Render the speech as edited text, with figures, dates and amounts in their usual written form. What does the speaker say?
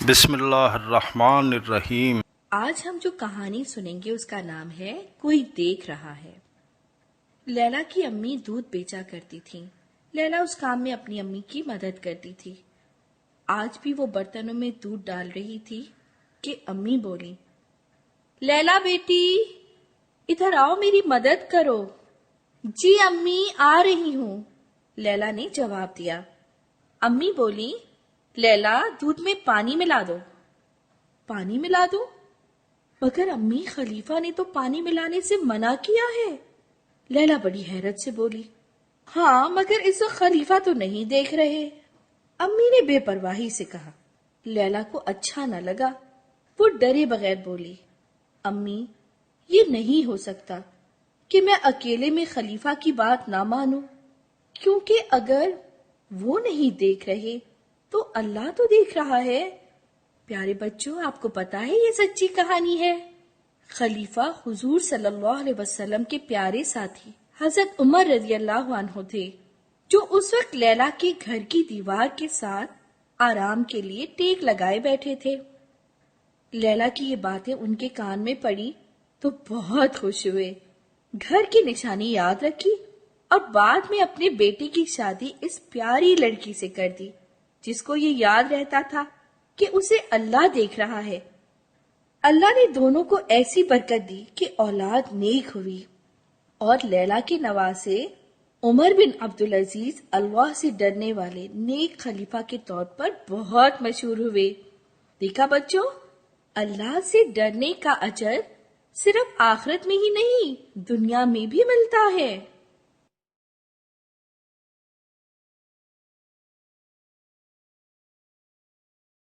बिस्मिल्लाहिर्रहमानिर्रहीम। आज हम जो कहानी सुनेंगे उसका नाम है कोई देख रहा है। लैला की अम्मी दूध बेचा करती थी। लैला उस काम में अपनी अम्मी की मदद करती थी। आज भी वो बर्तनों में दूध डाल रही थी कि अम्मी बोली, लैला बेटी इधर आओ, मेरी मदद करो। जी अम्मी आ रही हूँ, लैला ने जवाब दिया। अम्मी बोली, लैला दूध में पानी मिला दो। पानी मिला दो? मगर अम्मी खलीफा ने तो पानी मिलाने से मना किया है। लैला बड़ी हैरत से बोली, हाँ मगर इस वक्त खलीफा तो नहीं देख रहे। अम्मी ने बेपरवाही से कहा। लैला को अच्छा न लगा। वो डरे बगैर बोली, अम्मी ये नहीं हो सकता कि मैं अकेले में खलीफा की बात ना मानूं, क्योंकि अगर वो नहीं देख रहे तो अल्लाह तो देख रहा है। प्यारे बच्चों, आपको पता है ये सच्ची कहानी है। खलीफा हुजूर सल्लल्लाहु अलैहि वसल्लम के प्यारे साथी हजरत उमर रज़ियल्लाहु अन्हु थे, जो उस वक्त लैला के घर की दीवार के साथ आराम के लिए टेक लगाए बैठे थे। लैला की ये बातें उनके कान में पड़ी तो बहुत खुश हुए, घर की निशानी याद रखी और बाद में अपने बेटे की शादी इस प्यारी लड़की से कर दी, जिसको ये याद रहता था कि उसे अल्लाह देख रहा है। अल्लाह ने दोनों को ऐसी बरकत दी कि औलाद नेक हुई और लैला के नवासे उमर बिन अब्दुल अजीज अल्लाह से डरने वाले नेक खलीफा के तौर पर बहुत मशहूर हुए। देखा बच्चों, अल्लाह से डरने का अजर सिर्फ आखिरत में ही नहीं, दुनिया में भी मिलता है।